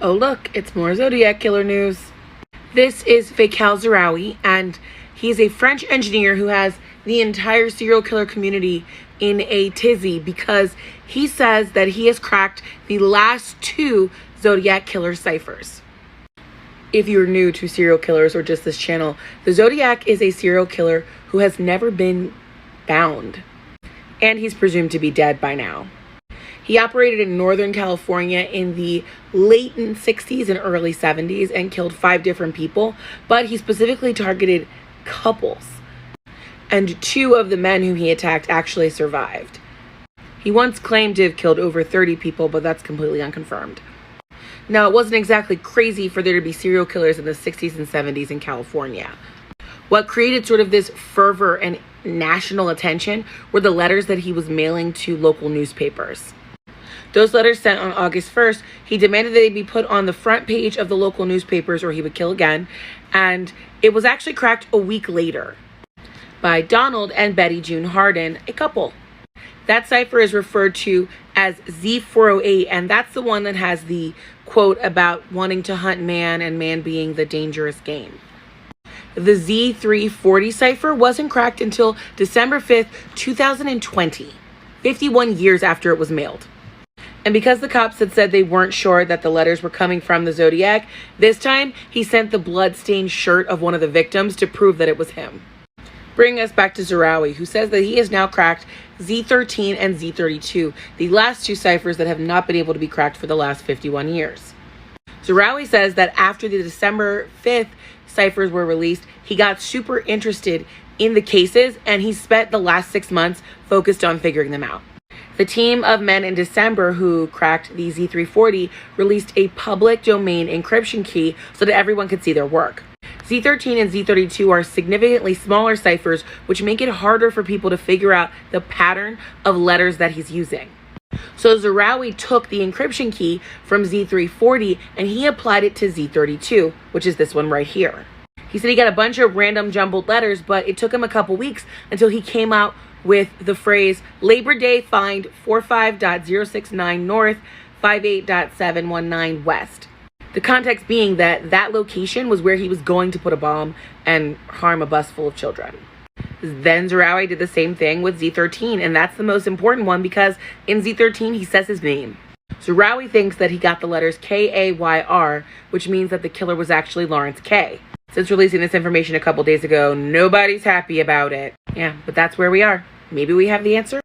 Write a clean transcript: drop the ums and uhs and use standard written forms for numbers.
Oh look, it's more Zodiac killer news. This is Faikal Zarawi, and he's a French engineer who has the entire serial killer community in a tizzy because he says that he has cracked the last two Zodiac killer ciphers. If you're new to serial killers or just this channel, the Zodiac is a serial killer who has never been found, and he's presumed to be dead by now. He operated in Northern California in the late 60s and early 70s and killed 5 different people, but he specifically targeted couples. And 2 of the men whom he attacked actually survived. He once claimed to have killed over 30 people, but that's completely unconfirmed. Now, it wasn't exactly crazy for there to be serial killers in the 60s and 70s in California. What created sort of this fervor and national attention were the letters that he was mailing to local newspapers. Those letters sent on August 1st, he demanded that they be put on the front page of the local newspapers or he would kill again. And it was actually cracked a week later by Donald and Betty June Harden, a couple. That cipher is referred to as Z408, and that's the one that has the quote about wanting to hunt man and man being the dangerous game. The Z340 cipher wasn't cracked until December 5th, 2020, 51 years after it was mailed. And because the cops had said they weren't sure that the letters were coming from the Zodiac, this time he sent the blood-stained shirt of one of the victims to prove that it was him. Bringing us back to Zarawi, who says that he has now cracked Z13 and Z32, the last 2 ciphers that have not been able to be cracked for the last 51 years. Zarawi says that after the December 5th ciphers were released, he got super interested in the cases and he spent the last 6 months focused on figuring them out. The team of men in December who cracked the Z340 released a public domain encryption key so that everyone could see their work. Z13 and Z32 are significantly smaller ciphers, which make it harder for people to figure out the pattern of letters that he's using. So Zarawi took the encryption key from Z340 and he applied it to Z32, which is this one right here. He said he got a bunch of random jumbled letters, but it took him a couple weeks until he came out with the phrase Labor Day find 45.069 north, 58.719 west. The context being that that location was where he was going to put a bomb and harm a bus full of children. Then Zarawi did the same thing with Z13, and that's the most important one because in Z13 he says his name. Zarawi thinks that he got the letters K-A-Y-R, which means that the killer was actually Lawrence K. Since releasing this information a couple days ago, nobody's happy about it. Yeah, but that's where we are. Maybe we have the answer?